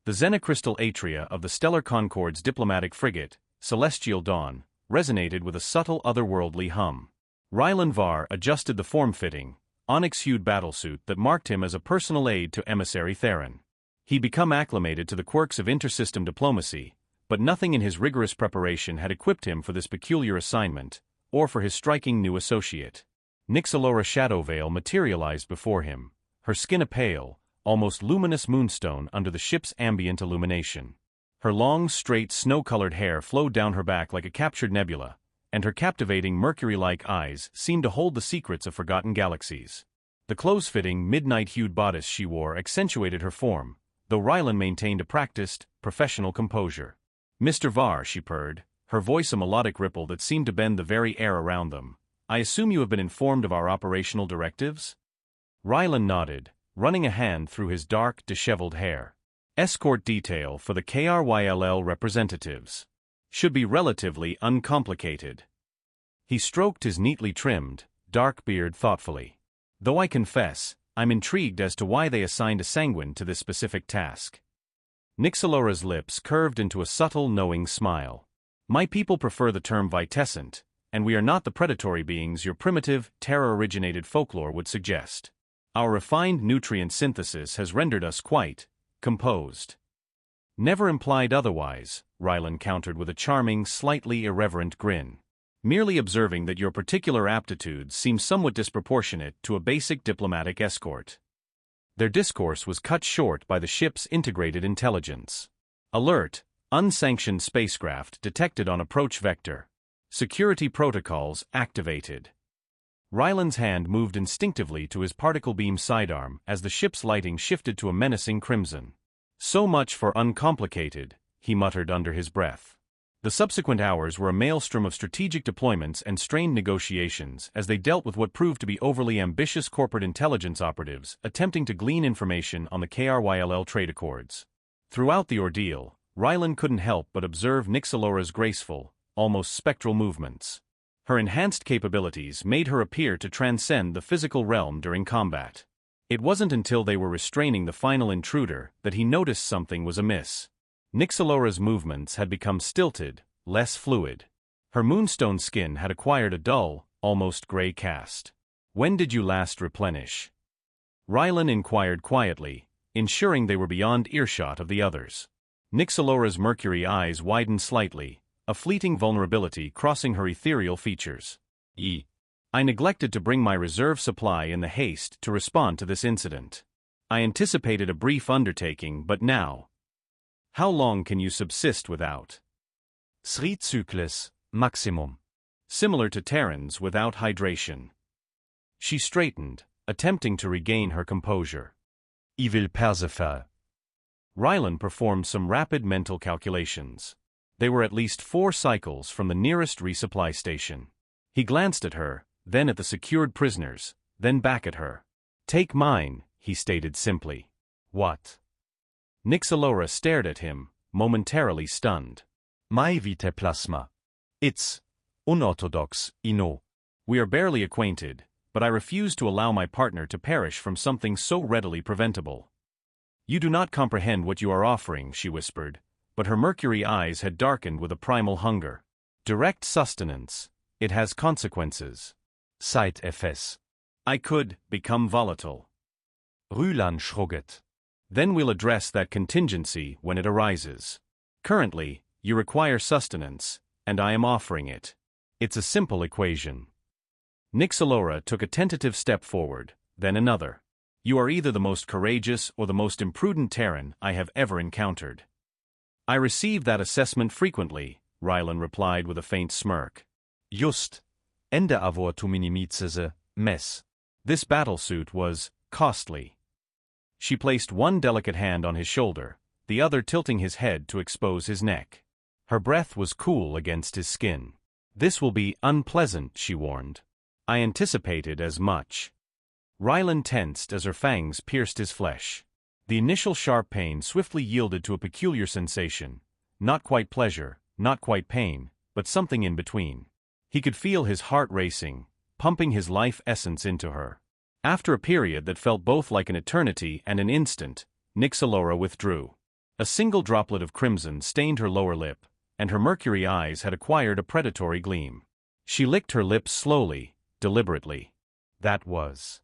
The xenocrystal atria of the Stellar Concorde's diplomatic frigate, Celestial Dawn, resonated with a subtle otherworldly hum. Rylan Var adjusted the form-fitting, onyx-hued battlesuit that marked him as a personal aide to Emissary Theron. He'd become acclimated to the quirks of intersystem diplomacy, but nothing in his rigorous preparation had equipped him for this peculiar assignment, or for his striking new associate. Nyxalora Shadowveil materialized before him, her skin a pale, almost luminous moonstone under the ship's ambient illumination. Her long, straight, snow-colored hair flowed down her back like a captured nebula, and her captivating mercury-like eyes seemed to hold the secrets of forgotten galaxies. The close-fitting, midnight-hued bodice she wore accentuated her form, though Rylan maintained a practiced, professional composure. "Mr. Var," she purred, her voice a melodic ripple that seemed to bend the very air around them, "I assume you have been informed of our operational directives?" Rylan nodded, running a hand through his dark, disheveled hair. "Escort detail for the KRYLL representatives. Should be relatively uncomplicated." He stroked his neatly trimmed, dark beard thoughtfully. "Though I confess, I'm intrigued as to why they assigned a sanguine to this specific task." Nyxalora's lips curved into a subtle, knowing smile. "My people prefer the term vitescent, and we are not the predatory beings your primitive, Terra-originated folklore would suggest. Our refined nutrient synthesis has rendered us quite composed." "Never implied otherwise," Rylan countered with a charming, slightly irreverent grin. "Merely observing that your particular aptitudes seem somewhat disproportionate to a basic diplomatic escort." Their discourse was cut short by the ship's integrated intelligence. "Alert! Unsanctioned spacecraft detected on approach vector. Security protocols activated." Rylan's hand moved instinctively to his particle beam sidearm as the ship's lighting shifted to a menacing crimson. "So much for uncomplicated," he muttered under his breath. The subsequent hours were a maelstrom of strategic deployments and strained negotiations as they dealt with what proved to be overly ambitious corporate intelligence operatives attempting to glean information on the KRYLL trade accords. Throughout the ordeal, Rylan couldn't help but observe Nyxalora's graceful, almost spectral movements. Her enhanced capabilities made her appear to transcend the physical realm during combat. It wasn't until they were restraining the final intruder that he noticed something was amiss. Nyxalora's movements had become stilted, less fluid. Her moonstone skin had acquired a dull, almost gray cast. "When did you last replenish?" Rylan inquired quietly, ensuring they were beyond earshot of the others. Nyxalora's mercury eyes widened slightly, a fleeting vulnerability crossing her ethereal features. "I neglected to bring my reserve supply in the haste to respond to this incident. I anticipated a brief undertaking, but now. How long can you subsist without?" "3 cycles, maximum. Similar to Terrans without hydration." She straightened, attempting to regain her composure. "I will persevere." Rylan performed some rapid mental calculations. They were at least 4 cycles from the nearest resupply station. He glanced at her, then at the secured prisoners, then back at her. "Take mine," he stated simply. "What?" Nyxalora stared at him, momentarily stunned. "My vite plasma. It's unorthodox, I know. We are barely acquainted, but I refuse to allow my partner to perish from something so readily preventable." "You do not comprehend what you are offering," she whispered, but her mercury eyes had darkened with a primal hunger. "Direct sustenance. It has consequences. Side effects. I could become volatile." Rylan shrugged. "Then we'll address that contingency when it arises. Currently, you require sustenance, and I am offering it. It's a simple equation." Nyxalora took a tentative step forward, then another. "You are either the most courageous or the most imprudent Terran I have ever encountered." "I receive that assessment frequently," Rylan replied with a faint smirk. "Just. Ende avor tu minimizese, mess." This battlesuit was costly. She placed one delicate hand on his shoulder, the other tilting his head to expose his neck. Her breath was cool against his skin. "This will be unpleasant," she warned. "I anticipated as much." Rylan tensed as her fangs pierced his flesh. The initial sharp pain swiftly yielded to a peculiar sensation, not quite pleasure, not quite pain, but something in between. He could feel his heart racing, pumping his life essence into her. After a period that felt both like an eternity and an instant, Nyxalora withdrew. A single droplet of crimson stained her lower lip, and her mercury eyes had acquired a predatory gleam. She licked her lips slowly, deliberately. That was.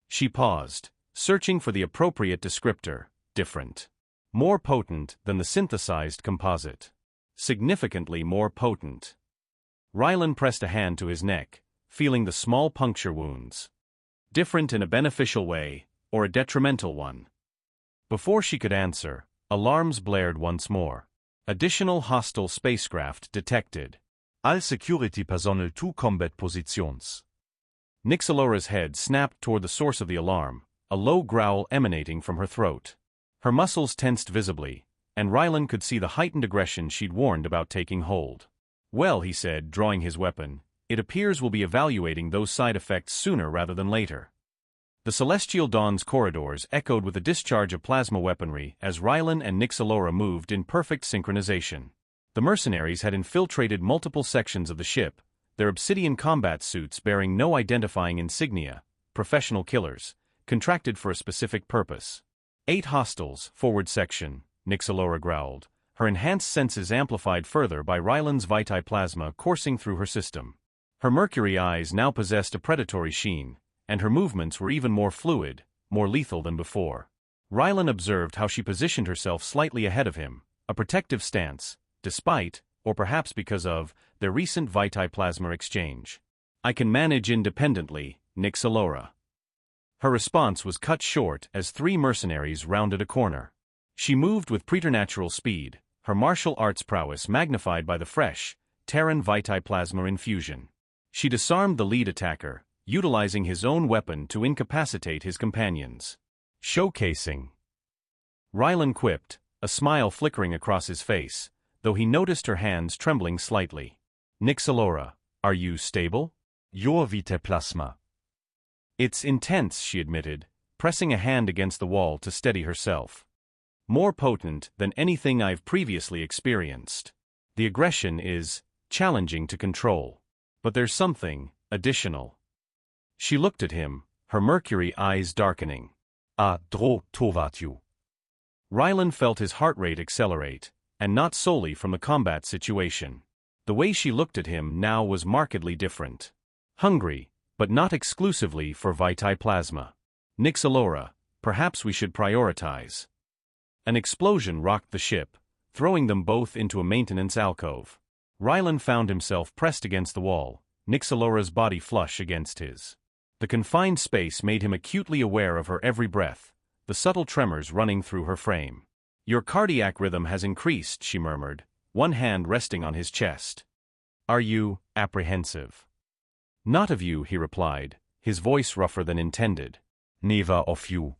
She paused, searching for the appropriate descriptor, different. More potent than the synthesized composite. Significantly more potent. Rylan pressed a hand to his neck, feeling the small puncture wounds. Different in a beneficial way, or a detrimental one. Before she could answer, alarms blared once more. Additional hostile spacecraft detected. All security personnel to combat positions. Nixalora's head snapped toward the source of the alarm, a low growl emanating from her throat. Her muscles tensed visibly, and Rylan could see the heightened aggression she'd warned about taking hold. Well, he said, drawing his weapon, it appears we'll be evaluating those side effects sooner rather than later. The Celestial Dawn's corridors echoed with a discharge of plasma weaponry as Rylan and Nixalora moved in perfect synchronization. The mercenaries had infiltrated multiple sections of the ship, their obsidian combat suits bearing no identifying insignia, professional killers, contracted for a specific purpose. 8 hostiles, forward section, Nixalora growled, her enhanced senses amplified further by Rylan's Vitae plasma coursing through her system. Her mercury eyes now possessed a predatory sheen, and her movements were even more fluid, more lethal than before. Rylan observed how she positioned herself slightly ahead of him, a protective stance, despite, or perhaps because of, their recent Vitae plasma exchange. I can manage independently, Nixalora. Her response was cut short as 3 mercenaries rounded a corner. She moved with preternatural speed, her martial arts prowess magnified by the fresh, Terran Vitae plasma infusion. She disarmed the lead attacker, utilizing his own weapon to incapacitate his companions. Showcasing. Rylan quipped, a smile flickering across his face, though he noticed her hands trembling slightly. Nixalora, are you stable? Your Vitae plasma. It's intense, she admitted, pressing a hand against the wall to steady herself. More potent than anything I've previously experienced. The aggression is challenging to control. But there's something additional. She looked at him, her mercury eyes darkening. Dro tovatju. Rylan felt his heart rate accelerate, and not solely from the combat situation. The way she looked at him now was markedly different. Hungry, but not exclusively for Vitae plasma. Nixalora, perhaps we should prioritize. An explosion rocked the ship, throwing them both into a maintenance alcove. Rylan found himself pressed against the wall, Nixalora's body flush against his. The confined space made him acutely aware of her every breath, the subtle tremors running through her frame. Your cardiac rhythm has increased, she murmured, one hand resting on his chest. Are you apprehensive? Not of you, he replied, his voice rougher than intended. Neither of you.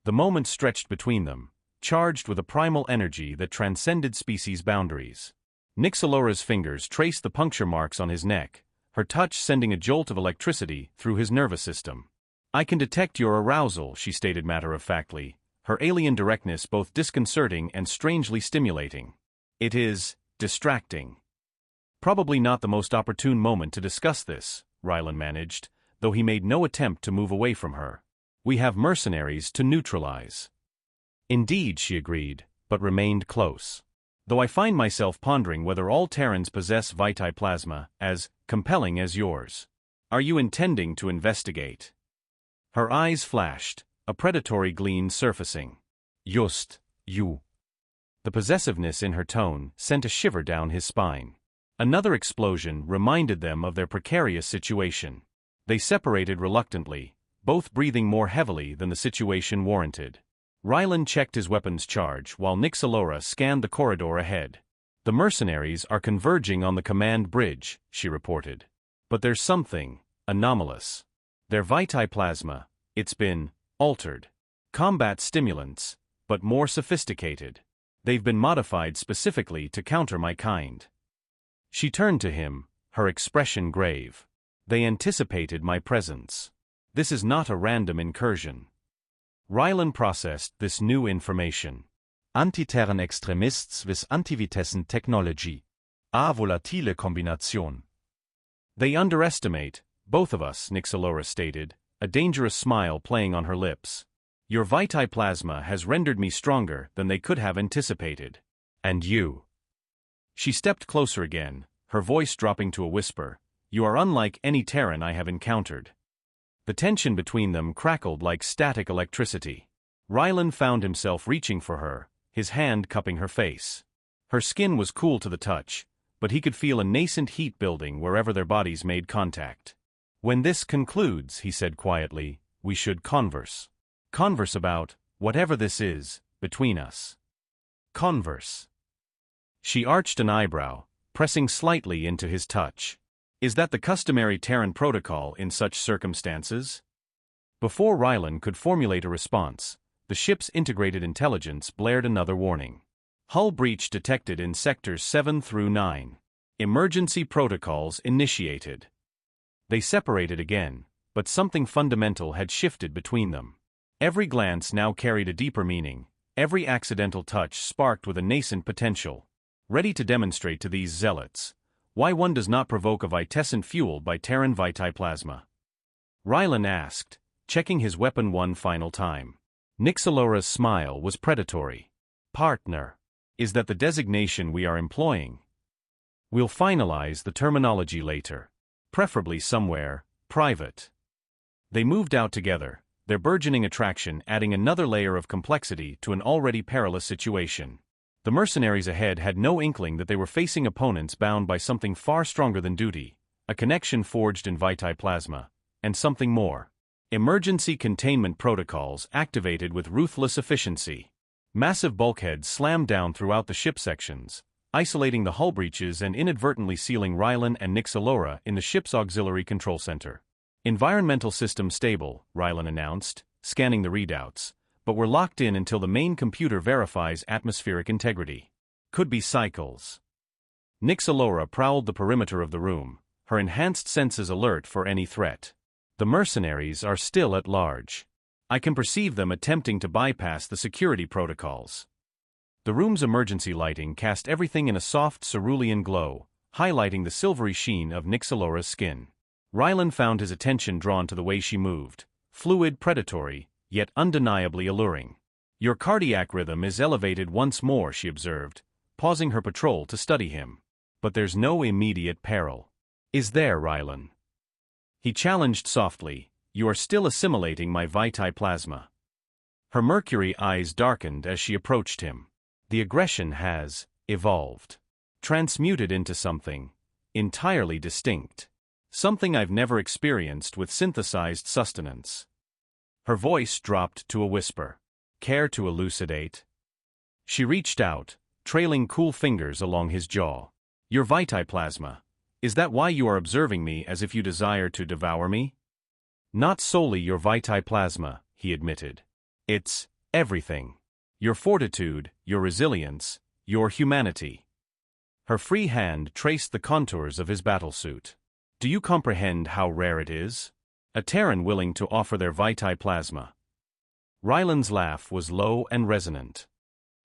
The moment stretched between them, charged with a primal energy that transcended species boundaries. Nixalora's fingers traced the puncture marks on his neck, her touch sending a jolt of electricity through his nervous system. I can detect your arousal, she stated matter-of-factly, her alien directness both disconcerting and strangely stimulating. It is distracting. Probably not the most opportune moment to discuss this, Rylan managed, though he made no attempt to move away from her. We have mercenaries to neutralize. Indeed, she agreed, but remained close. Though I find myself pondering whether all Terrans possess Vitae plasma as compelling as yours. Are you intending to investigate? Her eyes flashed, a predatory gleam surfacing. Just, you. The possessiveness in her tone sent a shiver down his spine. Another explosion reminded them of their precarious situation. They separated reluctantly, both breathing more heavily than the situation warranted. Rylan checked his weapon's charge while Nixalora scanned the corridor ahead. The mercenaries are converging on the command bridge, she reported. But there's something anomalous. Their Vitae plasma, it's been altered. Combat stimulants, but more sophisticated. They've been modified specifically to counter my kind. She turned to him, her expression grave. They anticipated my presence. This is not a random incursion. Rylan processed this new information. Antiterran Extremists with Antivitessen Technology. A volatile Kombination. They underestimate, both of us, Nixalora stated, a dangerous smile playing on her lips. Your vitiplasma has rendered me stronger than they could have anticipated. And you? She stepped closer again, her voice dropping to a whisper. You are unlike any Terran I have encountered. The tension between them crackled like static electricity. Rylan found himself reaching for her, his hand cupping her face. Her skin was cool to the touch, but he could feel a nascent heat building wherever their bodies made contact. When this concludes, he said quietly, we should converse. Converse about whatever this is between us. Converse. She arched an eyebrow, pressing slightly into his touch. Is that the customary Terran protocol in such circumstances? Before Rylan could formulate a response, the ship's integrated intelligence blared another warning. Hull breach detected in sectors 7 through 9. Emergency protocols initiated. They separated again, but something fundamental had shifted between them. Every glance now carried a deeper meaning, every accidental touch sparked with a nascent potential, ready to demonstrate to these zealots why one does not provoke a vitescent fueled by Terran vitiplasma. Rylan asked, checking his weapon one final time. Nixalora's smile was predatory. Partner. Is that the designation we are employing? We'll finalize the terminology later. Preferably somewhere private. They moved out together, their burgeoning attraction adding another layer of complexity to an already perilous situation. The mercenaries ahead had no inkling that they were facing opponents bound by something far stronger than duty, a connection forged in vitiplasma, and something more. Emergency containment protocols activated with ruthless efficiency. Massive bulkheads slammed down throughout the ship sections, isolating the hull breaches and inadvertently sealing Rylan and Nixalora in the ship's auxiliary control center. Environmental system stable, Rylan announced, scanning the readouts, but we're locked in until the main computer verifies atmospheric integrity. Could be cycles. Nixalora prowled the perimeter of the room, her enhanced senses alert for any threat. The mercenaries are still at large. I can perceive them attempting to bypass the security protocols. The room's emergency lighting cast everything in a soft cerulean glow, highlighting the silvery sheen of Nixalora's skin. Rylan found his attention drawn to the way she moved, fluid, predatory, yet undeniably alluring. Your cardiac rhythm is elevated once more, she observed, pausing her patrol to study him. But there's no immediate peril. Is there, Rylan? He challenged softly, you are still assimilating my vitiplasma. Her mercury eyes darkened as she approached him. The aggression has evolved. Transmuted into something entirely distinct. Something I've never experienced with synthesized sustenance. Her voice dropped to a whisper. Care to elucidate? She reached out, trailing cool fingers along his jaw. Your vitiplasma. Is that why you are observing me as if you desire to devour me? Not solely your vitiplasma, he admitted. It's everything. Your fortitude, your resilience, your humanity. Her free hand traced the contours of his battlesuit. Do you comprehend how rare it is? A Terran willing to offer their vitiplasma. Rylan's laugh was low and resonant.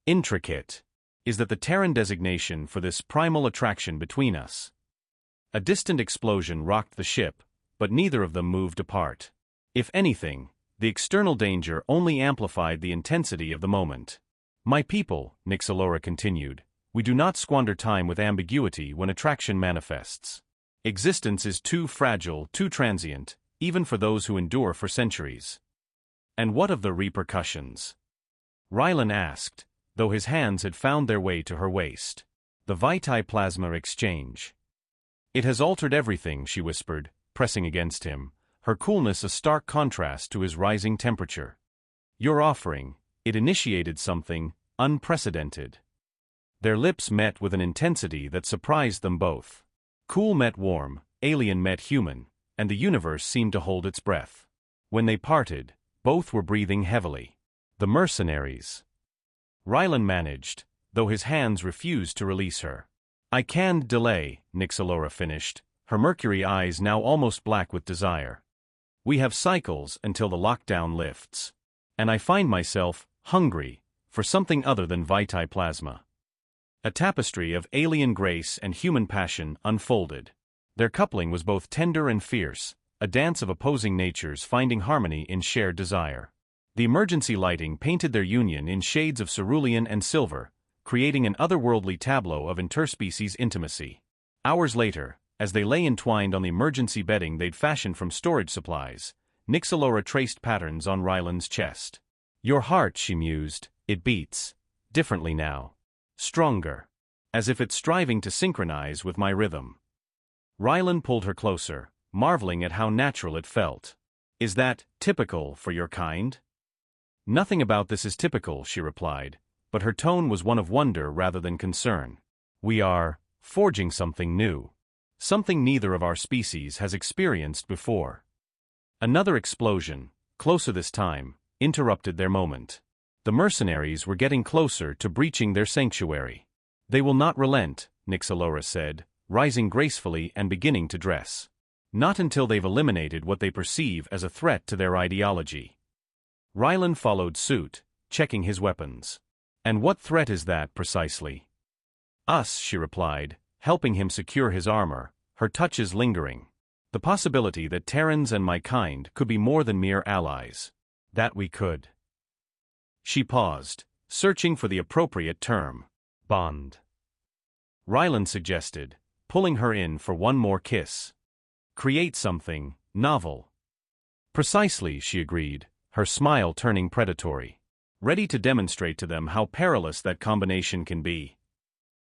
Intricate. Is that the Terran designation for this primal attraction between us? A distant explosion rocked the ship, but neither of them moved apart. If anything, the external danger only amplified the intensity of the moment. My people, Nixalora continued, we do not squander time with ambiguity when attraction manifests. Existence is too fragile, too transient, even for those who endure for centuries. And what of the repercussions? Rylan asked, though his hands had found their way to her waist. The vitiplasma exchange. It has altered everything, she whispered, pressing against him, her coolness a stark contrast to his rising temperature. Your offering, it initiated something unprecedented. Their lips met with an intensity that surprised them both. Cool met warm, alien met human, and the universe seemed to hold its breath. When they parted, both were breathing heavily. The mercenaries. Rylan managed, though his hands refused to release her. I can't delay, Nixalora finished, her mercury eyes now almost black with desire. We have cycles until the lockdown lifts. And I find myself hungry for something other than vitiplasma. A tapestry of alien grace and human passion unfolded. Their coupling was both tender and fierce, a dance of opposing natures finding harmony in shared desire. The emergency lighting painted their union in shades of cerulean and silver, creating an otherworldly tableau of interspecies intimacy. Hours later, as they lay entwined on the emergency bedding they'd fashioned from storage supplies, Nixalora traced patterns on Ryland's chest. "Your heart," she mused, "it beats differently now. Stronger. As if it's striving to synchronize with my rhythm." Ryland pulled her closer, marveling at how natural it felt. "Is that typical for your kind?" "Nothing about this is typical," she replied, but her tone was one of wonder rather than concern. "We are forging something new. Something neither of our species has experienced before." Another explosion, closer this time, interrupted their moment. The mercenaries were getting closer to breaching their sanctuary. "They will not relent," Nixalora said, rising gracefully and beginning to dress. "Not until they've eliminated what they perceive as a threat to their ideology." Ryland followed suit, checking his weapons. "And what threat is that precisely?" "Us," she replied, helping him secure his armor, her touches lingering. "The possibility that Terrans and my kind could be more than mere allies. That we could." She paused, searching for the appropriate term. "Bond," Ryland suggested, pulling her in for one more kiss. "Create something novel." "Precisely," she agreed, her smile turning predatory. "Ready to demonstrate to them how perilous that combination can be."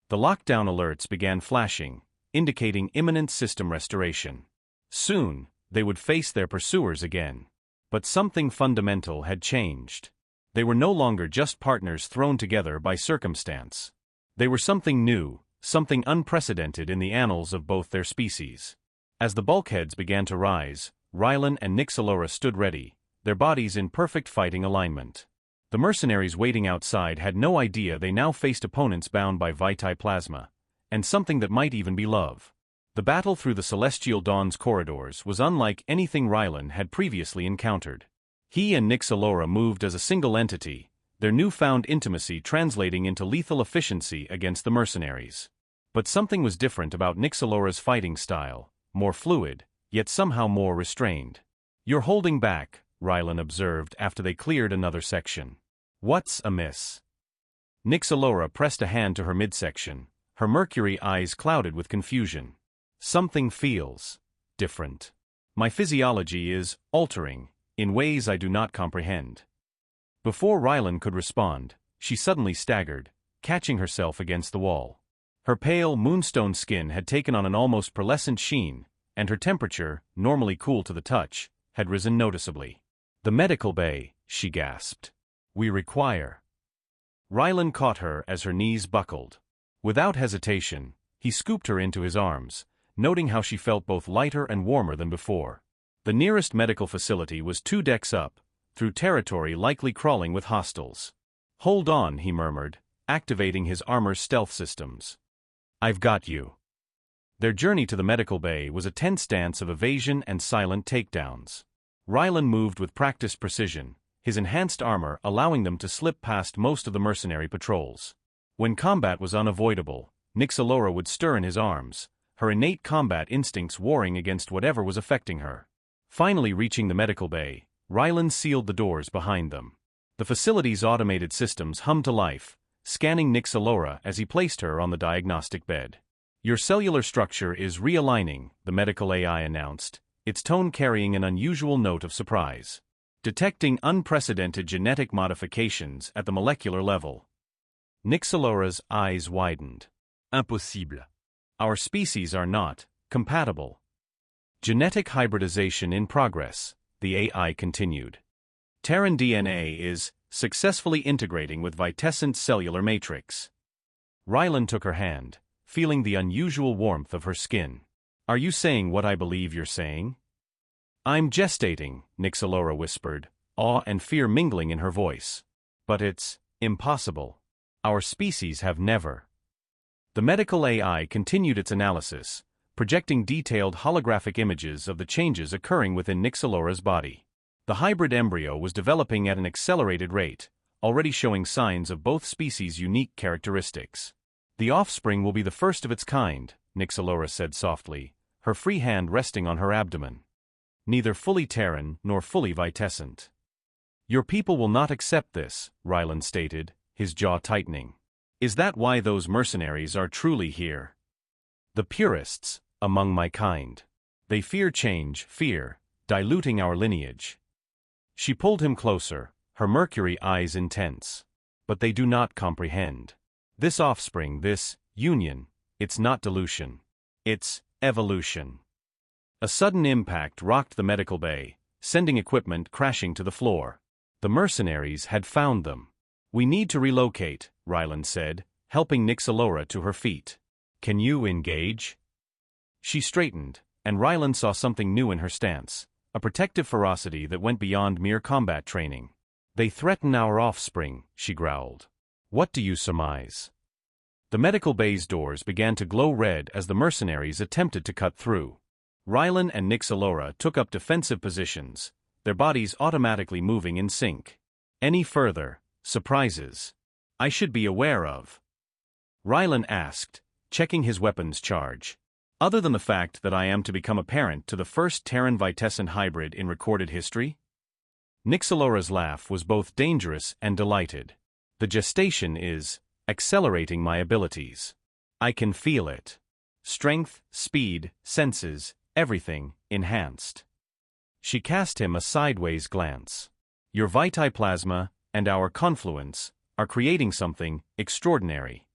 The lockdown alerts began flashing, indicating imminent system restoration. Soon, they would face their pursuers again. But something fundamental had changed. They were no longer just partners thrown together by circumstance. They were something new, something unprecedented in the annals of both their species. As the bulkheads began to rise, Ryland and Nixalora stood ready, their bodies in perfect fighting alignment. The mercenaries waiting outside had no idea they now faced opponents bound by vitae plasma, and something that might even be love. The battle through the Celestial Dawn's corridors was unlike anything Ryland had previously encountered. He and Nixalora moved as a single entity, their newfound intimacy translating into lethal efficiency against the mercenaries. But something was different about Nixalora's fighting style, more fluid, yet somehow more restrained. "You're holding back," Ryland observed after they cleared another section. "What's amiss?" Nixalora pressed a hand to her midsection, her mercury eyes clouded with confusion. "Something feels different. My physiology is altering in ways I do not comprehend." Before Ryland could respond, she suddenly staggered, catching herself against the wall. Her pale, moonstone skin had taken on an almost pearlescent sheen, and her temperature, normally cool to the touch, had risen noticeably. "The medical bay," she gasped. "We require." Ryland caught her as her knees buckled. Without hesitation, he scooped her into his arms, noting how she felt both lighter and warmer than before. The nearest medical facility was 2 decks up, through territory likely crawling with hostiles. "Hold on," he murmured, activating his armor's stealth systems. "I've got you." Their journey to the medical bay was a tense dance of evasion and silent takedowns. Ryland moved with practiced precision, his enhanced armor allowing them to slip past most of the mercenary patrols. When combat was unavoidable, Nixalora would stir in his arms, her innate combat instincts warring against whatever was affecting her. Finally reaching the medical bay, Ryland sealed the doors behind them. The facility's automated systems hummed to life, scanning Nixalora as he placed her on the diagnostic bed. "Your cellular structure is realigning," the medical AI announced, its tone carrying an unusual note of surprise. "Detecting unprecedented genetic modifications at the molecular level." Nixalora's eyes widened. Impossible. "Our species are not compatible." "Genetic hybridization in progress," the AI continued. "Terran DNA is successfully integrating with Vitessent's cellular matrix." Ryland took her hand, feeling the unusual warmth of her skin. "Are you saying what I believe you're saying?" "I'm gestating," Nixalora whispered, awe and fear mingling in her voice. "But it's impossible. Our species have never." The medical AI continued its analysis, projecting detailed holographic images of the changes occurring within Nixalora's body. The hybrid embryo was developing at an accelerated rate, already showing signs of both species' unique characteristics. "The offspring will be the first of its kind," Nixalora said softly, her free hand resting on her abdomen. "Neither fully Terran nor fully Vitessent. Your people will not accept this, Ryland stated, his jaw tightening. Is that why those mercenaries are truly here? The purists, among my kind. They fear change, fear, diluting our lineage. She pulled him closer, her mercury eyes intense. But they do not comprehend. This offspring, this union, it's not dilution. It's evolution. A sudden impact rocked the medical bay, sending equipment crashing to the floor. The mercenaries had found them. We need to relocate, Ryland said, helping Nixalora to her feet. Can you engage? She straightened, and Ryland saw something new in her stance, a protective ferocity that went beyond mere combat training. They threaten our offspring, she growled. What do you surmise? The medical bay's doors began to glow red as the mercenaries attempted to cut through. Ryland and Nixalora took up defensive positions, their bodies automatically moving in sync. Any further surprises I should be aware of? Ryland asked, checking his weapons charge. Other than the fact that I am to become a parent to the first Terran-Vitescent hybrid in recorded history? Nixalora's laugh was both dangerous and delighted. The gestation is accelerating my abilities. I can feel it. Strength, speed, senses, everything enhanced. She cast him a sideways glance. Your vitiplasma and our confluence are creating something extraordinary.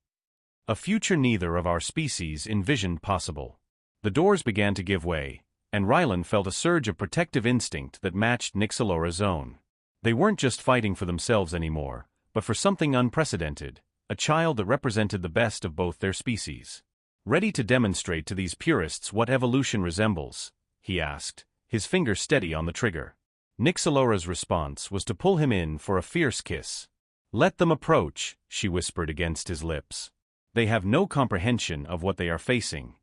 A future neither of our species envisioned possible. The doors began to give way, and Ryland felt a surge of protective instinct that matched Nixalora's own. They weren't just fighting for themselves anymore, but for something unprecedented, a child that represented the best of both their species. Ready to demonstrate to these purists what evolution resembles? He asked, his finger steady on the trigger. Nixalora's response was to pull him in for a fierce kiss. Let them approach, she whispered against his lips. They have no comprehension of what they are facing.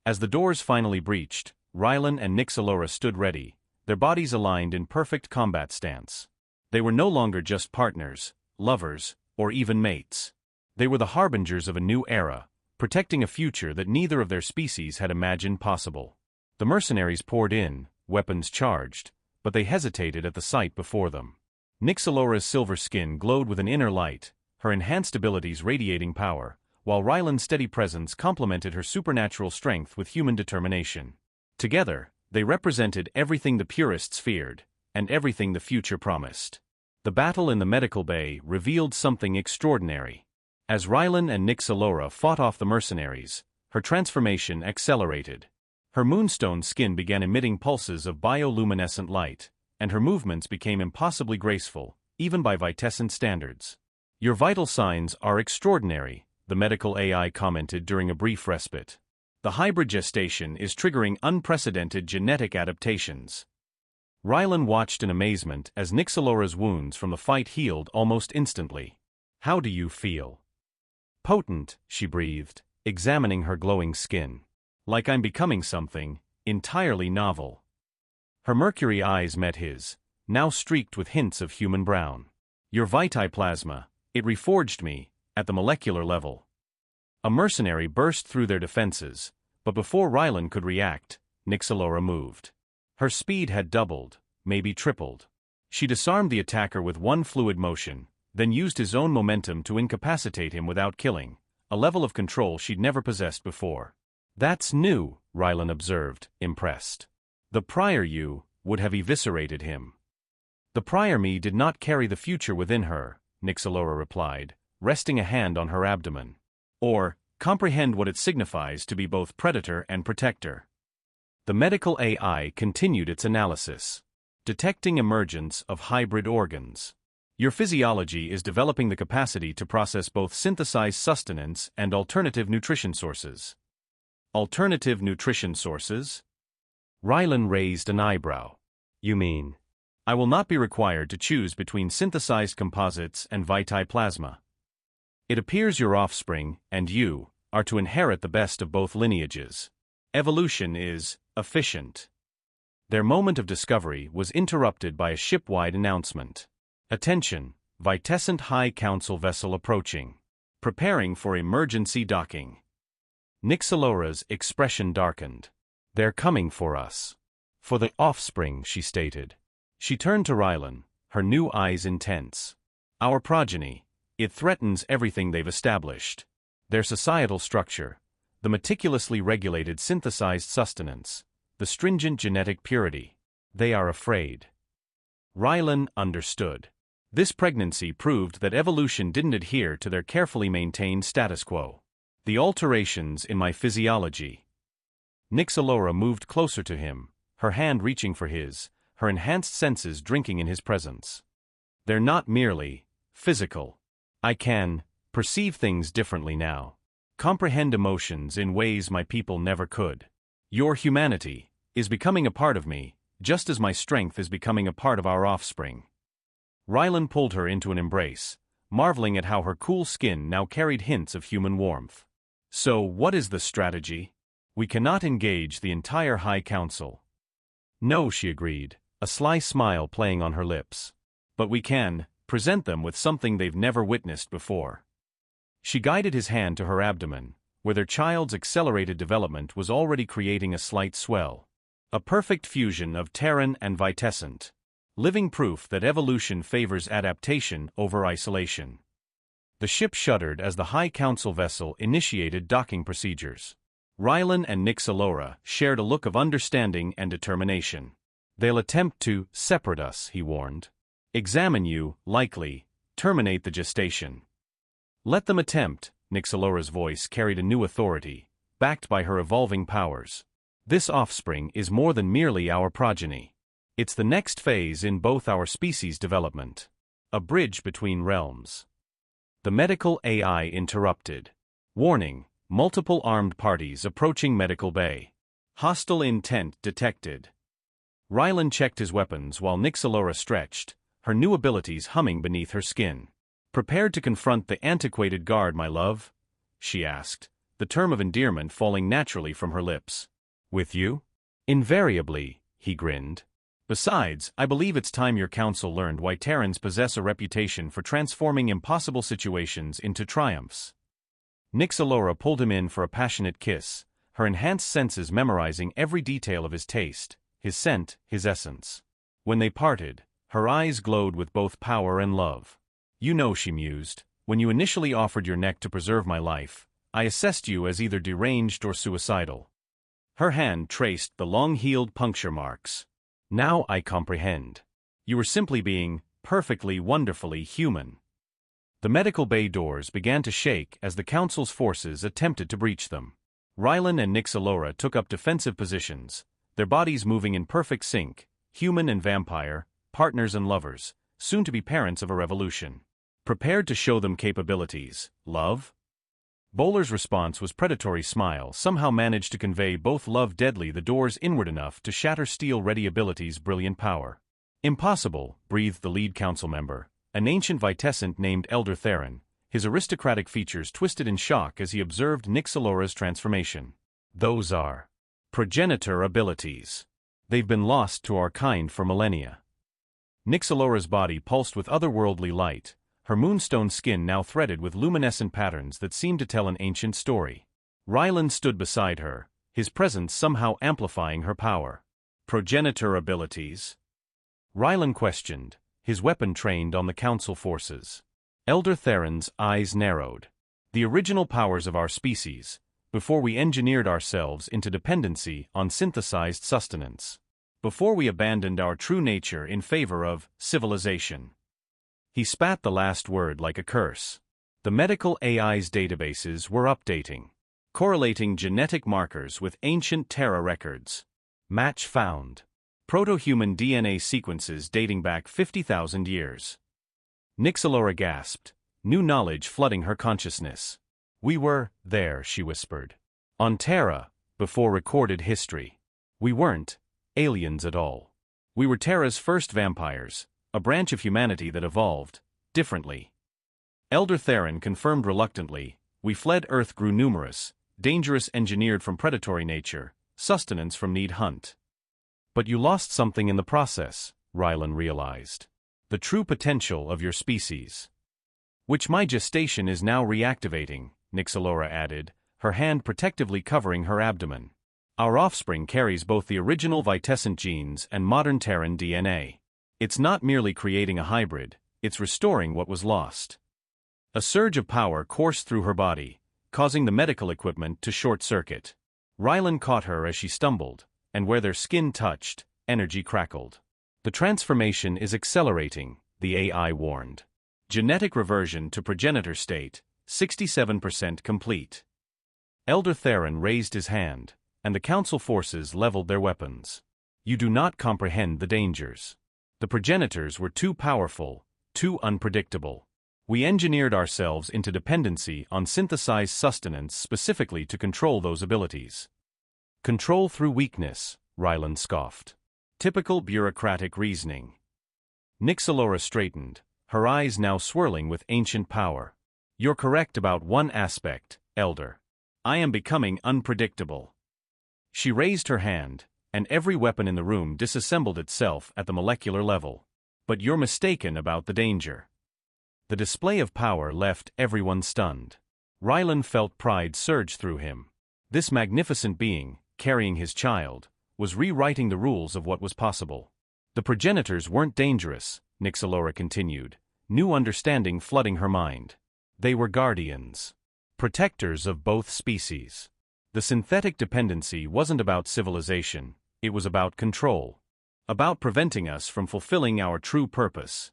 As the doors finally breached, Ryland and Nixalora stood ready, their bodies aligned in perfect combat stance. They were no longer just partners, lovers, or even mates. They were the harbingers of a new era, protecting a future that neither of their species had imagined possible. The mercenaries poured in, weapons charged, but they hesitated at the sight before them. Nixalora's silver skin glowed with an inner light, her enhanced abilities radiating power, while Ryland's steady presence complemented her supernatural strength with human determination. Together, they represented everything the purists feared, and everything the future promised. The battle in the medical bay revealed something extraordinary. As Ryland and Nixalora fought off the mercenaries, her transformation accelerated. Her moonstone skin began emitting pulses of bioluminescent light, and her movements became impossibly graceful, even by Vitescent standards. Your vital signs are extraordinary, the medical AI commented during a brief respite. The hybrid gestation is triggering unprecedented genetic adaptations. Ryland watched in amazement as Nixalora's wounds from the fight healed almost instantly. How do you feel? Potent, she breathed, examining her glowing skin. Like I'm becoming something entirely novel. Her mercury eyes met his, now streaked with hints of human brown. Your vitiplasma, it reforged me, at the molecular level. A mercenary burst through their defenses, but before Ryland could react, Nixalora moved. Her speed had doubled, maybe tripled. She disarmed the attacker with one fluid motion, then used his own momentum to incapacitate him without killing, a level of control she'd never possessed before. That's new, Ryland observed, impressed. The prior you would have eviscerated him. The prior me did not carry the future within her, Nixalora replied, resting a hand on her abdomen. Or, comprehend what it signifies to be both predator and protector. The medical AI continued its analysis. Detecting emergence of hybrid organs. Your physiology is developing the capacity to process both synthesized sustenance and alternative nutrition sources. Alternative nutrition sources? Ryland raised an eyebrow. You mean? I will not be required to choose between synthesized composites and vitiplasma. It appears your offspring, and you, are to inherit the best of both lineages. Evolution is efficient. Their moment of discovery was interrupted by a ship-wide announcement. Attention, Vitescent High Council vessel approaching. Preparing for emergency docking. Nixalora's expression darkened. They're coming for us. For the offspring, she stated. She turned to Ryland, her new eyes intense. Our progeny. It threatens everything they've established. Their societal structure, the meticulously regulated synthesized sustenance, the stringent genetic purity. They are afraid. Rylan understood. This pregnancy proved that evolution didn't adhere to their carefully maintained status quo. The alterations in my physiology. Nixalora moved closer to him, her hand reaching for his, her enhanced senses drinking in his presence. They're not merely physical. I can perceive things differently now. Comprehend emotions in ways my people never could. Your humanity is becoming a part of me, just as my strength is becoming a part of our offspring. Rylan pulled her into an embrace, marveling at how her cool skin now carried hints of human warmth. So, what is the strategy? We cannot engage the entire High Council. No, she agreed, a sly smile playing on her lips. But we can present them with something they've never witnessed before. She guided his hand to her abdomen, where their child's accelerated development was already creating a slight swell. A perfect fusion of Terran and Vitessent. Living proof that evolution favors adaptation over isolation. The ship shuddered as the High Council vessel initiated docking procedures. Rylan and Nixalora shared a look of understanding and determination. They'll attempt to separate us, he warned. Examine you, likely, terminate the gestation. Let them attempt, Nixalora's voice carried a new authority, backed by her evolving powers. This offspring is more than merely our progeny. It's the next phase in both our species' development. A bridge between realms. The medical AI interrupted. Warning, multiple armed parties approaching medical bay. Hostile intent detected. Rylan checked his weapons while Nixalora stretched, her new abilities humming beneath her skin. Prepared to confront the antiquated guard, my love? She asked, the term of endearment falling naturally from her lips. With you? Invariably, he grinned. Besides, I believe it's time your council learned why Terrans possess a reputation for transforming impossible situations into triumphs. Nixalora pulled him in for a passionate kiss, her enhanced senses memorizing every detail of his taste, his scent, his essence. When they parted, her eyes glowed with both power and love. You know, she mused, when you initially offered your neck to preserve my life, I assessed you as either deranged or suicidal. Her hand traced the long-healed puncture marks. Now I comprehend. You were simply being perfectly, wonderfully human. The medical bay doors began to shake as the Council's forces attempted to breach them. Rylan and Nixalora took up defensive positions, their bodies moving in perfect sync, human and vampire, partners and lovers, soon to be parents of a revolution. Prepared to show them capabilities, love? Bowler's response was predatory smile, somehow managed to convey both love deadly the doors inward enough to shatter steel-ready abilities' brilliant power. Impossible, breathed the lead council member, an ancient Vitessent named Elder Theron, his aristocratic features twisted in shock as he observed Nixalora's transformation. Those are progenitor abilities. They've been lost to our kind for millennia. Nixalora's body pulsed with otherworldly light, her moonstone skin now threaded with luminescent patterns that seemed to tell an ancient story. Rylan stood beside her, his presence somehow amplifying her power. Progenitor abilities? Rylan questioned, his weapon trained on the council forces. Elder Theron's eyes narrowed. The original powers of our species, before we engineered ourselves into dependency on synthesized sustenance. Before we abandoned our true nature in favor of civilization. He spat the last word like a curse. The medical AI's databases were updating, correlating genetic markers with ancient Terra records. Match found. Proto-human DNA sequences dating back 50,000 years. Nixalora gasped, new knowledge flooding her consciousness. We were there, she whispered. On Terra, before recorded history. We weren't aliens at all. We were Terra's first vampires, a branch of humanity that evolved differently. Elder Theron confirmed reluctantly, we fled Earth grew numerous, dangerous engineered from predatory nature, sustenance from need hunt. But you lost something in the process, Rylan realized. The true potential of your species. Which my gestation is now reactivating, Nixalora added, her hand protectively covering her abdomen. Our offspring carries both the original Vitessent genes and modern Terran DNA. It's not merely creating a hybrid, it's restoring what was lost. A surge of power coursed through her body, causing the medical equipment to short-circuit. Rylan caught her as she stumbled, and where their skin touched, energy crackled. The transformation is accelerating, the AI warned. Genetic reversion to progenitor state, 67% complete. Elder Theron raised his hand, and the council forces leveled their weapons. You do not comprehend the dangers. The progenitors were too powerful, too unpredictable. We engineered ourselves into dependency on synthesized sustenance specifically to control those abilities. Control through weakness, Rylan scoffed. Typical bureaucratic reasoning. Nixalora straightened, her eyes now swirling with ancient power. You're correct about one aspect, Elder. I am becoming unpredictable. She raised her hand, and every weapon in the room disassembled itself at the molecular level. But you're mistaken about the danger. The display of power left everyone stunned. Rylan felt pride surge through him. This magnificent being, carrying his child, was rewriting the rules of what was possible. The progenitors weren't dangerous, Nixalora continued, new understanding flooding her mind. They were guardians. Protectors of both species. The synthetic dependency wasn't about civilization, it was about control. About preventing us from fulfilling our true purpose.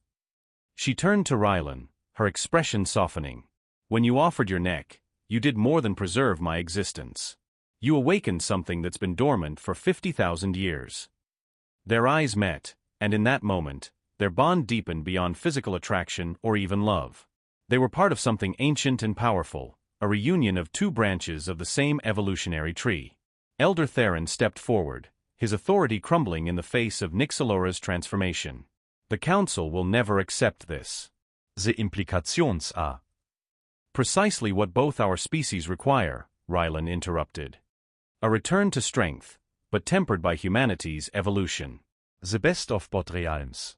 She turned to Rylan, her expression softening. When you offered your neck, you did more than preserve my existence. You awakened something that's been dormant for 50,000 years. Their eyes met, and in that moment, their bond deepened beyond physical attraction or even love. They were part of something ancient and powerful, a reunion of two branches of the same evolutionary tree. Elder Theron stepped forward, his authority crumbling in the face of Nixalora's transformation. The Council will never accept this. The implications are Precisely what both our species require, Rylan interrupted. A return to strength, but tempered by humanity's evolution. the best of both realms.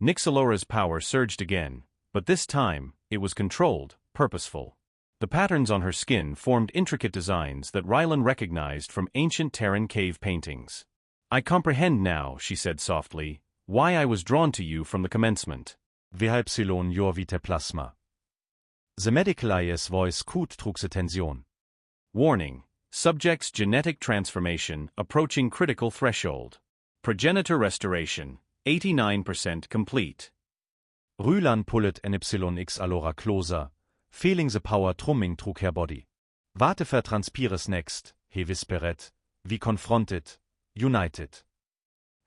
Nixalora's power surged again, but this time, it was controlled, purposeful. The patterns on her skin formed intricate designs that Rylan recognized from ancient Terran cave paintings. I comprehend now, she said softly, why I was drawn to you from the commencement. Vihipsilon jor vite plasma. The medical eye's voice coot trug the tension. Warning. Subject's genetic transformation approaching critical threshold. Progenitor restoration, 89% complete. Rylan pullet NYX allora closer, feeling the power trumming trug her body. Warte vertranspires next, he whisperet, we confronted, united.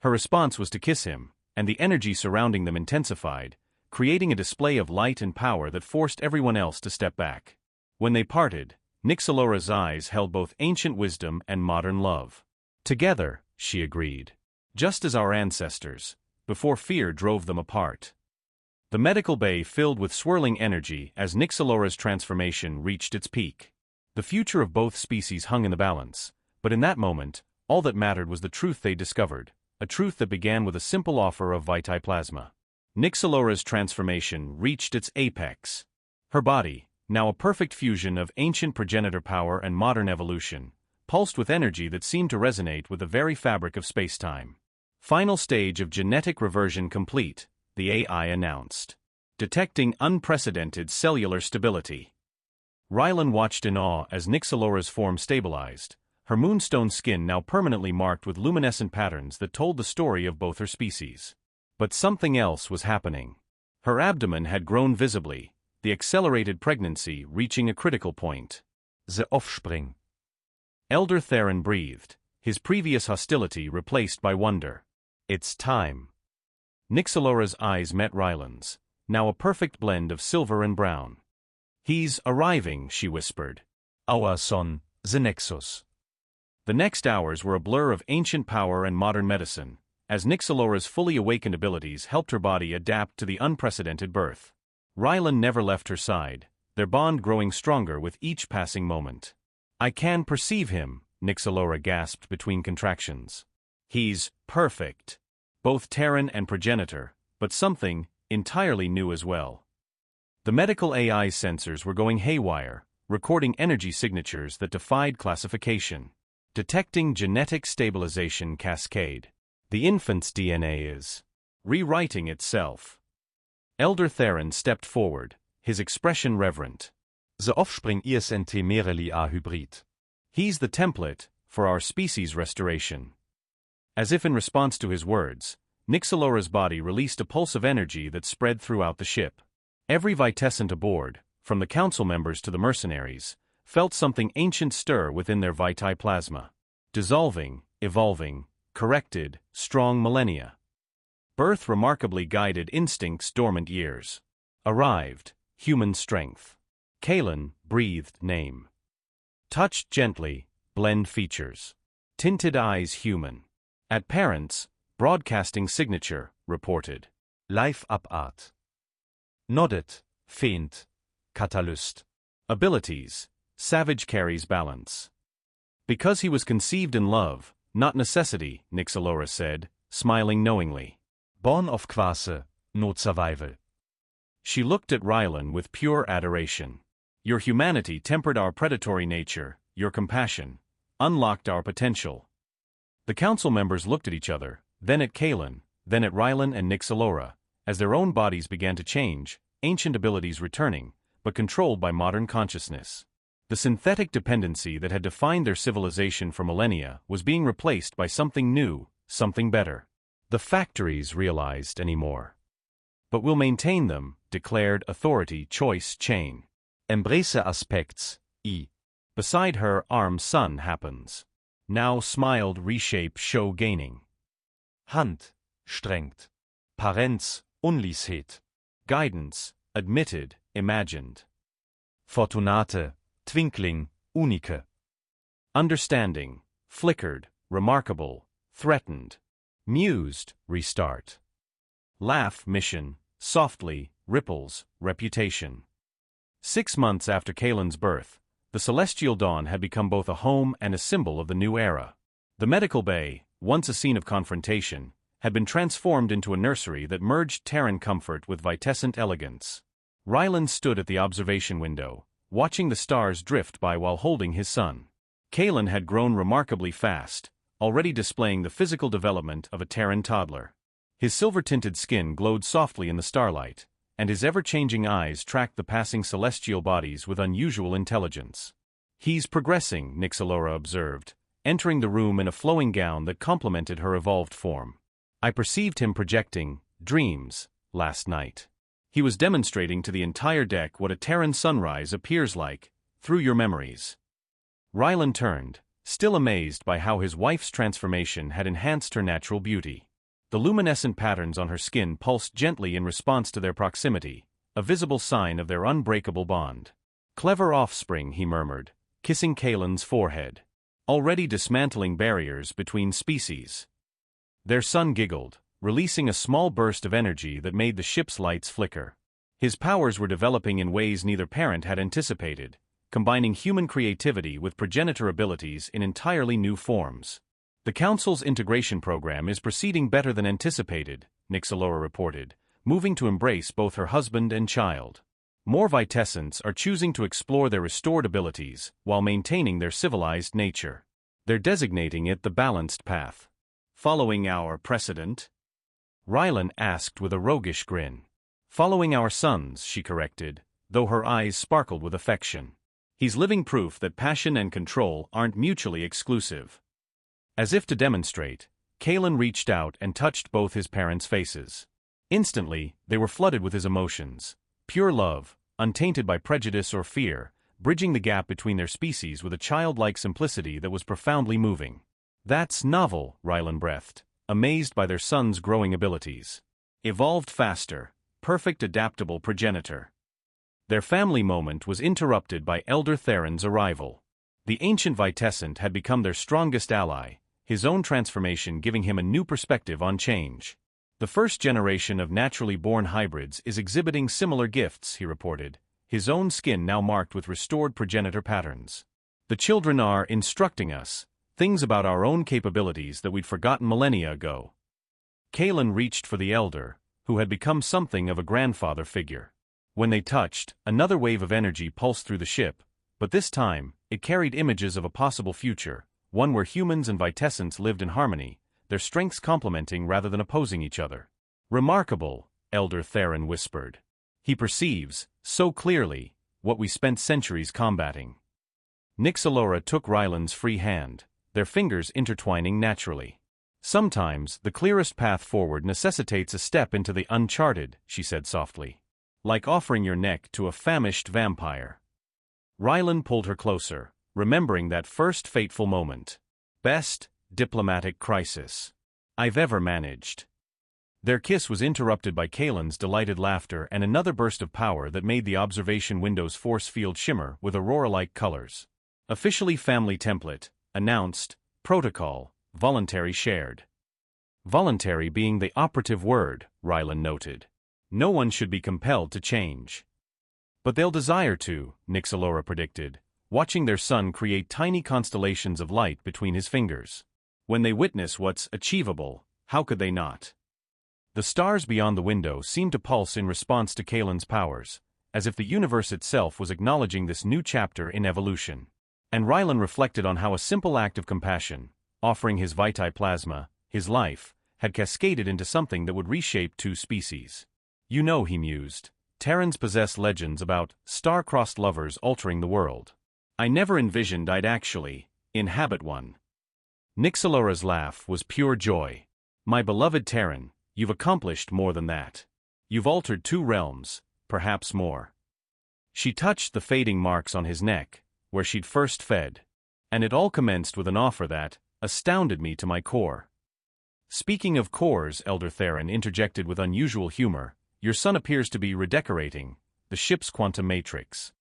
Her response was to kiss him, and the energy surrounding them intensified, creating a display of light and power that forced everyone else to step back. When they parted, Nixalora's eyes held both ancient wisdom and modern love. Together, she agreed. Just as our ancestors, before fear drove them apart. The medical bay filled with swirling energy as Nixalora's transformation reached its peak. The future of both species hung in the balance, but in that moment, all that mattered was the truth they discovered, a truth that began with a simple offer of vitiplasma. Nixalora's transformation reached its apex. Her body, now a perfect fusion of ancient progenitor power and modern evolution, pulsed with energy that seemed to resonate with the very fabric of spacetime. Final stage of genetic reversion complete, the AI announced. Detecting unprecedented cellular stability. Rylan watched in awe as Nixalora's form stabilized, her moonstone skin now permanently marked with luminescent patterns that told the story of both her species. But something else was happening. Her abdomen had grown visibly, the accelerated pregnancy reaching a critical point. The offspring. Elder Theron breathed, his previous hostility replaced by wonder. It's time. Nixalora's eyes met Rylan's, now a perfect blend of silver and brown. He's arriving, she whispered. Our son, the Nexus. The next hours were a blur of ancient power and modern medicine, as Nixalora's fully awakened abilities helped her body adapt to the unprecedented birth. Rylan never left her side, their bond growing stronger with each passing moment. I can perceive him, Nixalora gasped between contractions. He's perfect. Both Terran and progenitor, but something entirely new as well. The medical AI sensors were going haywire, recording energy signatures that defied classification. Detecting genetic stabilization cascade. The infant's DNA is rewriting itself. Elder Theron stepped forward, his expression reverent. The offspring isn't merely a hybrid. He's the template for our species restoration. As if in response to his words, Nixalora's body released a pulse of energy that spread throughout the ship. Every Vitessant aboard, from the council members to the mercenaries, felt something ancient stir within their vitae plasma. Dissolving, evolving, corrected, strong millennia. Birth remarkably guided instincts' dormant years. Arrived, human strength. Kalen breathed name. Touched gently, blend features. Tinted eyes human. At parents, broadcasting signature, reported. Life up art. Nodded, faint, catalyst. Abilities, savage carries balance. Because he was conceived in love, not necessity, Nixalora said, smiling knowingly. Born of Quase, no survival. She looked at Rylan with pure adoration. Your humanity tempered our predatory nature, your compassion unlocked our potential. The council members looked at each other, then at Kalen, then at Rylan and Nixalora, as their own bodies began to change, ancient abilities returning, but controlled by modern consciousness. The synthetic dependency that had defined their civilization for millennia was being replaced by something new, something better. The factories realized anymore. But we'll maintain them, declared authority choice chain. Embrace aspects, e. Beside her arm's son happens. Now smiled reshape show gaining. Hand, strengt. Parents, Unliesheit. Guidance, admitted, imagined. Fortunate, twinkling, unique. Understanding, flickered, remarkable, threatened. Mused, restart. Laugh, mission, softly, ripples, reputation. 6 months after Kalen's birth, the Celestial Dawn had become both a home and a symbol of the new era. The medical bay, once a scene of confrontation, had been transformed into a nursery that merged Terran comfort with Vitessant elegance. Rylan stood at the observation window, watching the stars drift by while holding his son. Kalen had grown remarkably fast, already displaying the physical development of a Terran toddler. His silver-tinted skin glowed softly in the starlight, and his ever-changing eyes tracked the passing celestial bodies with unusual intelligence. He's progressing, Nixalora observed, entering the room in a flowing gown that complemented her evolved form. I perceived him projecting dreams last night. He was demonstrating to the entire deck what a Terran sunrise appears like, through your memories. Rylan turned, still amazed by how his wife's transformation had enhanced her natural beauty. The luminescent patterns on her skin pulsed gently in response to their proximity, a visible sign of their unbreakable bond. Clever offspring, he murmured, kissing Kalen's forehead. Already dismantling barriers between species. Their son giggled, releasing a small burst of energy that made the ship's lights flicker. His powers were developing in ways neither parent had anticipated, combining human creativity with progenitor abilities in entirely new forms. The Council's integration program is proceeding better than anticipated, Nixalora reported, moving to embrace both her husband and child. More Vitessants are choosing to explore their restored abilities while maintaining their civilized nature. They're designating it the balanced path. Following our precedent? Rylan asked with a roguish grin. Following our sons, she corrected, though her eyes sparkled with affection. He's living proof that passion and control aren't mutually exclusive. As if to demonstrate, Kalen reached out and touched both his parents' faces. Instantly, they were flooded with his emotions. Pure love, untainted by prejudice or fear, bridging the gap between their species with a childlike simplicity that was profoundly moving. That's novel, Rylan breathed, amazed by their son's growing abilities. Evolved faster, perfect adaptable progenitor. Their family moment was interrupted by Elder Theron's arrival. The ancient Vitessant had become their strongest ally, his own transformation giving him a new perspective on change. The first generation of naturally born hybrids is exhibiting similar gifts, he reported, his own skin now marked with restored progenitor patterns. The children are instructing us, things about our own capabilities that we'd forgotten millennia ago. Kalen reached for the elder, who had become something of a grandfather figure. When they touched, another wave of energy pulsed through the ship, but this time, it carried images of a possible future, one where humans and Vitessants lived in harmony, their strengths complementing rather than opposing each other. Remarkable, Elder Theron whispered. He perceives, so clearly, what we spent centuries combating. Nyxalora took Ryland's free hand, their fingers intertwining naturally. Sometimes, the clearest path forward necessitates a step into the uncharted, she said softly. Like offering your neck to a famished vampire. Ryland pulled her closer, remembering that first fateful moment. Best diplomatic crisis I've ever managed. Their kiss was interrupted by Kaelin's delighted laughter and another burst of power that made the observation window's force field shimmer with aurora-like colors. Officially family template, announced, protocol, voluntary shared. Voluntary being the operative word, Ryland noted. No one should be compelled to change. But they'll desire to, Nyxalora predicted, watching their son create tiny constellations of light between his fingers. When they witness what's achievable, how could they not? The stars beyond the window seemed to pulse in response to Kaelin's powers, as if the universe itself was acknowledging this new chapter in evolution. And Ryland reflected on how a simple act of compassion, offering his vitae plasma, his life, had cascaded into something that would reshape two species. You know, he mused, Terrans possess legends about star-crossed lovers altering the world. I never envisioned I'd actually inhabit one. Nyxalora's laugh was pure joy. My beloved Terran, you've accomplished more than that. You've altered two realms, perhaps more. She touched the fading marks on his neck, where she'd first fed. And it all commenced with an offer that astounded me to my core. Speaking of cores, Elder Theron interjected with unusual humor, your son appears to be redecorating the ship's quantum matrix.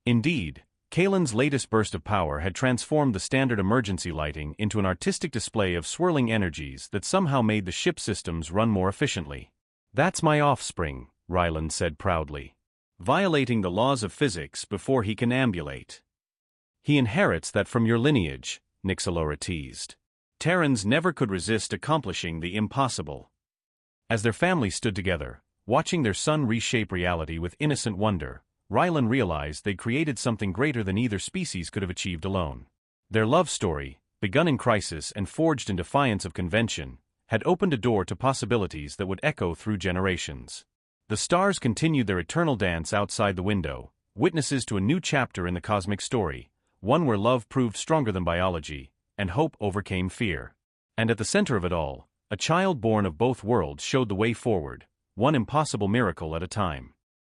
Indeed, Kaelin's latest burst of power had transformed the standard emergency lighting into an artistic display of swirling energies that somehow made the ship systems run more efficiently. That's my offspring, Ryland said proudly. Violating the laws of physics before he can ambulate. He inherits that from your lineage, Nyxalora teased. Terrans never could resist accomplishing the impossible. As their family stood together, watching their son reshape reality with innocent wonder, Ryland realized they'd created something greater than either species could have achieved alone. Their love story, begun in crisis and forged in defiance of convention, had opened a door to possibilities that would echo through generations. The stars continued their eternal dance outside the window, witnesses to a new chapter in the cosmic story, one where love proved stronger than biology, and hope overcame fear. And at the center of it all, a child born of both worlds showed the way forward, one impossible miracle at a time.